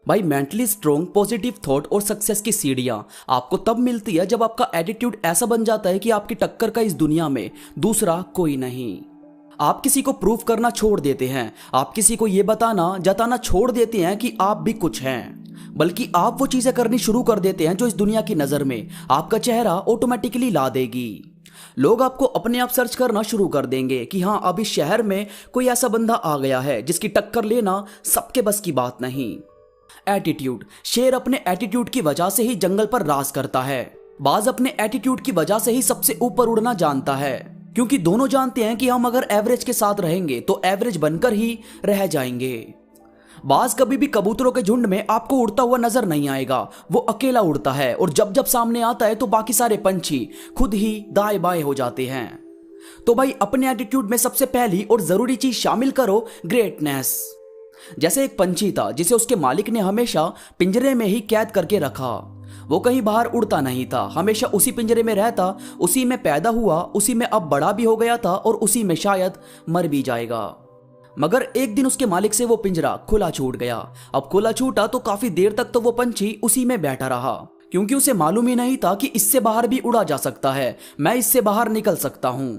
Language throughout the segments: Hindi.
भाई मेंटली स्ट्रोंग पॉजिटिव थॉट और सक्सेस की सीढ़ियां आपको तब मिलती है जब आपका एटीट्यूड ऐसा बन जाता है कि आपकी टक्कर का इस दुनिया में दूसरा कोई नहीं। आप किसी को प्रूव करना छोड़ देते हैं, आप किसी को ये बताना जताना छोड़ देते हैं कि आप भी कुछ हैं, बल्कि आप वो चीजें करनी शुरू कर देते हैं जो इस दुनिया की नजर में आपका चेहरा ऑटोमेटिकली ला देगी। लोग आपको अपने आप सर्च करना शुरू कर देंगे कि हाँ, अब इस शहर में कोई ऐसा बंदा आ गया है जिसकी टक्कर लेना सबके बस की बात नहीं। एटीट्यूड, शेर अपने एटीट्यूड की वजह से ही जंगल पर राज करता है। बाज अपने एटीट्यूड की वजह से ही सबसे ऊपर उड़ना जानता है, क्योंकि दोनों जानते हैं कि हम अगर एवरेज के साथ रहेंगे तो एवरेज बनकर ही रह जाएंगे। बाज कभी भी कबूतरों के झुंड में आपको उड़ता हुआ नजर नहीं आएगा, वो अकेला उड़ता है और जब जब सामने आता है तो बाकी सारे पंछी खुद ही दाएं बाएं हो जाते हैं। तो भाई अपने एटीट्यूड में सबसे पहली और जरूरी चीज शामिल करो, ग्रेटनेस। जैसे एक पंछी था जिसे उसके मालिक ने हमेशा पिंजरे में ही कैद करके रखा। वो कहीं बाहर उड़ता नहीं था, हमेशा उसी पिंजरे में रहता, उसी में पैदा हुआ, उसी में अब बड़ा भी हो गया था और उसी में शायद मर भी जाएगा। मगर एक दिन उसके मालिक से वो पिंजरा खुला छूट गया। अब खुला छूटा तो काफी देर तक तो वो पंछी उसी में बैठा रहा, क्योंकि उसे मालूम ही नहीं था कि इससे बाहर भी उड़ा जा सकता है, मैं इससे बाहर निकल सकता हूं।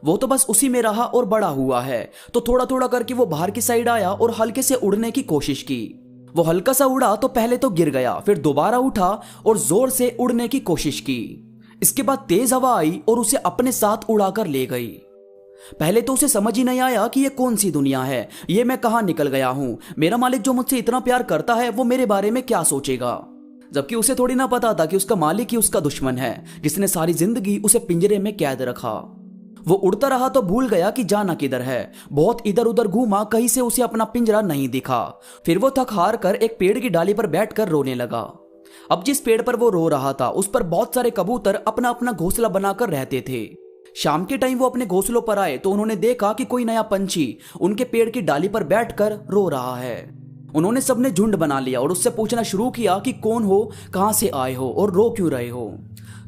वो तो बस उसी में रहा और बड़ा हुआ है। तो थोड़ा थोड़ा करके वो बाहर की साइड आया और हल्के से उड़ने की कोशिश की। वो हल्का सा उड़ा तो पहले तो गिर गया, फिर दोबारा उठा और जोर से उड़ने की कोशिश की। इसके बाद तेज हवा आई और उसे अपने साथ उड़ाकर ले गई। पहले तो उसे समझ ही नहीं आया कि ये कौन सी दुनिया है, ये मैं कहां निकल गया हूं, मेरा मालिक जो मुझसे इतना प्यार करता है वो मेरे बारे में क्या सोचेगा। जबकि उसे थोड़ी ना पता था कि उसका मालिक ही उसका दुश्मन है, जिसने सारी जिंदगी उसे पिंजरे में कैद रखा। वो उड़ता रहा तो भूल गया कि जाना किधर है। बहुत इधर उधर घूमा, कहीं से उसे अपना पिंजरा नहीं दिखा। फिर वो थक हार कर एक पेड़ की डाली पर बैठकर रोने लगा। अब जिस पेड़ पर वो रो रहा था उस पर बहुत सारे कबूतर अपना अपना घोंसला बनाकर रहते थे। शाम के टाइम वो अपने घोंसलों पर आए तो उन्होंने देखा कि कोई नया पंछी उनके पेड़ की डाली पर बैठकर रो रहा है। उन्होंने सबने झुंड बना लिया और उससे पूछना शुरू किया कि कौन हो, कहां से आए हो और रो क्यों रहे हो।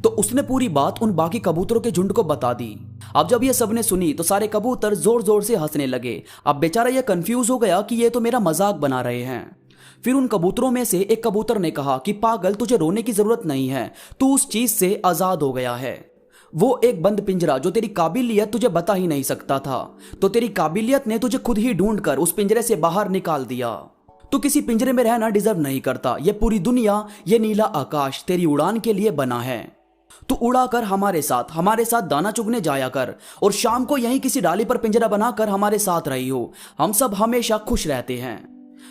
तो उसने पूरी बात उन बाकी कबूतरों के झुंड को बता दी। अब जब ये सबने सुनी तो सारे कबूतर जोर जोर से हंसने लगे। अब बेचारा ये कंफ्यूज हो गया कि ये तो मेरा मजाक बना रहे हैं। फिर उन कबूतरों में से एक कबूतर ने कहा कि पागल, तुझे रोने की जरूरत नहीं है, तू उस चीज से आजाद हो गया है। वो एक बंद पिंजरा जो तेरी काबिलियत तुझे बता ही नहीं सकता था, तो तेरी काबिलियत ने तुझे खुद ही ढूंढकर उस पिंजरे से बाहर निकाल दिया। तू किसी पिंजरे में रहना डिजर्व नहीं करता। ये पूरी दुनिया, ये नीला आकाश तेरी उड़ान के लिए बना है। तू उड़ाकर हमारे साथ दाना चुगने जाया कर और शाम को यहीं किसी डाली पर पिंजरा बनाकर हमारे साथ रही हो। हम सब हमेशा खुश रहते हैं।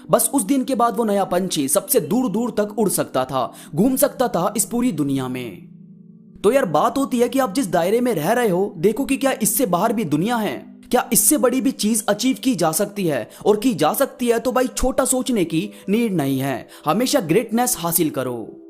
बस उस दिन के बाद वो नया पंछी सबसे दूर दूर तक उड़ सकता था, घूम सकता था इस पूरी दुनिया में। तो यार बात होती है कि आप जिस दायरे में रह रहे हो, देखो कि क्या इससे बाहर भी दुनिया है, क्या इससे बड़ी भी चीज अचीव की जा सकती है। और की जा सकती है तो भाई छोटा सोचने की नीड नहीं है, हमेशा ग्रेटनेस हासिल करो।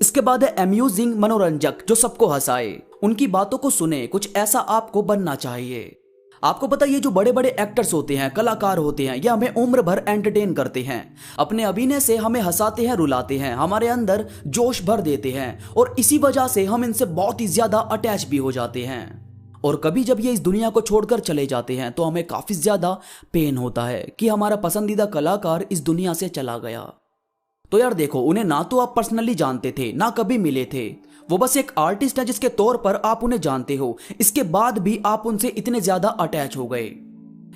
इसके बाद है अम्यूजिंग, मनोरंजक, जो सबको हंसाए। उनकी बातों को सुने, कुछ ऐसा आपको बनना चाहिए। आपको पता है ये जो बड़े बड़े एक्टर्स होते हैं, कलाकार होते हैं, ये हमें उम्र भर एंटरटेन करते हैं। अपने अभिनय से हमें हंसाते हैं, रुलाते हैं, हमारे अंदर जोश भर देते हैं और इसी वजह से हम इनसे बहुत ही ज्यादा अटैच भी हो जाते हैं। और कभी जब ये इस दुनिया को छोड़कर चले जाते हैं तो हमें काफी ज्यादा पेन होता है कि हमारा पसंदीदा कलाकार इस दुनिया से चला गया। तो यार देखो, उन्हें ना तो आप पर्सनली जानते थे, ना कभी मिले थे। वो बस एक आर्टिस्ट है जिसके तौर पर आप उन्हें जानते हो। इसके बाद भी आप उनसे इतने ज्यादा अटैच हो गए।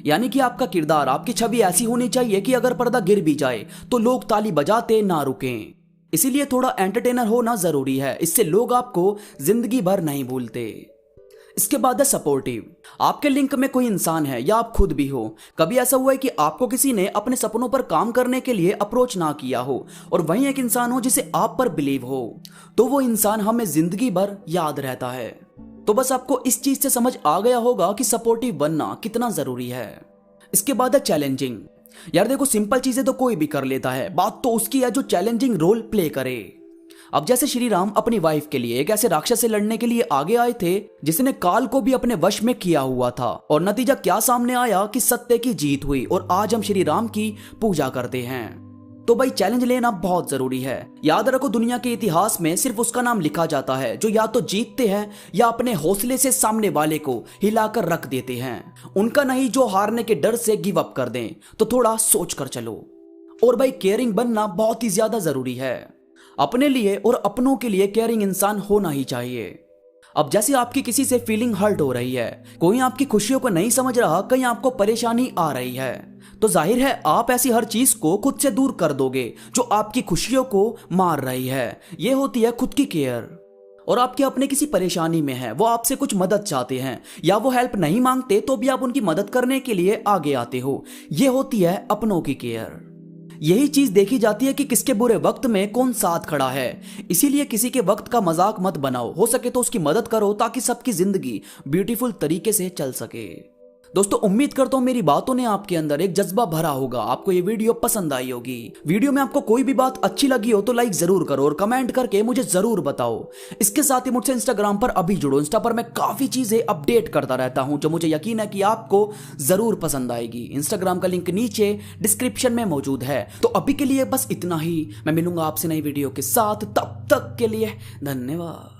यानी कि आपका किरदार, आपकी छवि ऐसी होनी चाहिए कि अगर पर्दा गिर भी जाए तो लोग ताली बजाते ना रुकें। इसीलिए थोड़ा एंटरटेनर होना जरूरी है, इससे लोग आपको जिंदगी भर नहीं भूलते। इसके बाद है सपोर्टिव। आपके लिंक में कोई इंसान है या आप खुद भी हो। कभी ऐसा हुआ है कि आपको किसी ने अपने सपनों पर काम करने के लिए अप्रोच ना किया हो और वहीं एक इंसान हो जिसे आप पर बिलीव हो, तो वो इंसान हमें जिंदगी भर याद रहता है। तो बस आपको इस चीज से समझ आ गया होगा कि सपोर्टिव बनना कितना जरूरी है। इसके बाद है चैलेंजिंग। यार देखो, सिंपल चीजें तो कोई भी कर लेता है, बात तो उसकी है जो चैलेंजिंग रोल प्ले करे। अब जैसे श्री राम अपनी वाइफ के लिए एक ऐसे राक्षस से लड़ने के लिए आगे आए थे जिसने काल को भी अपने वश में किया हुआ था, और नतीजा क्या सामने आया कि सत्य की जीत हुई और आज हम श्री राम की पूजा करते हैं। तो भाई चैलेंज लेना बहुत जरूरी है। याद रखो, दुनिया के इतिहास में सिर्फ उसका नाम लिखा जाता है जो या तो जीतते हैं या अपने हौसले से सामने वाले को हिलाकर रख देते हैं, उनका नहीं जो हारने के डर से गिव अप कर दें। तो थोड़ा सोच कर चलो। और भाई केयरिंग बनना बहुत ही ज्यादा जरूरी है। अपने लिए और अपनों के लिए केयरिंग इंसान होना ही चाहिए। अब जैसे आपकी किसी से फीलिंग हर्ट हो रही है, कोई आपकी खुशियों को नहीं समझ रहा, कहीं आपको परेशानी आ रही है, तो जाहिर है आप ऐसी हर चीज को खुद से दूर कर दोगे जो आपकी खुशियों को मार रही है। यह होती है खुद की केयर। और आपके अपने किसी परेशानी में है, वो आपसे कुछ मदद चाहते हैं या वो हेल्प नहीं मांगते तो भी आप उनकी मदद करने के लिए आगे आते हो, यह होती है अपनों की केयर। यही चीज देखी जाती है कि किसके बुरे वक्त में कौन साथ खड़ा है। इसीलिए किसी के वक्त का मजाक मत बनाओ, हो सके तो उसकी मदद करो ताकि सबकी जिंदगी ब्यूटीफुल तरीके से चल सके। दोस्तों उम्मीद करता हूं मेरी बातों ने आपके अंदर एक जज्बा भरा होगा, आपको ये वीडियो पसंद आई होगी। वीडियो में आपको कोई भी बात अच्छी लगी हो तो लाइक जरूर करो और कमेंट करके मुझे जरूर बताओ। इसके साथ ही मुझसे इंस्टाग्राम पर अभी जुड़ो, इंस्टा पर मैं काफी चीजें अपडेट करता रहता हूं जो मुझे यकीन है कि आपको जरूर पसंद आएगी। इंस्टाग्राम का लिंक नीचे डिस्क्रिप्शन में मौजूद है। तो अभी के लिए बस इतना ही, मैं मिलूंगा आपसे नई वीडियो के साथ, तब तक के लिए धन्यवाद।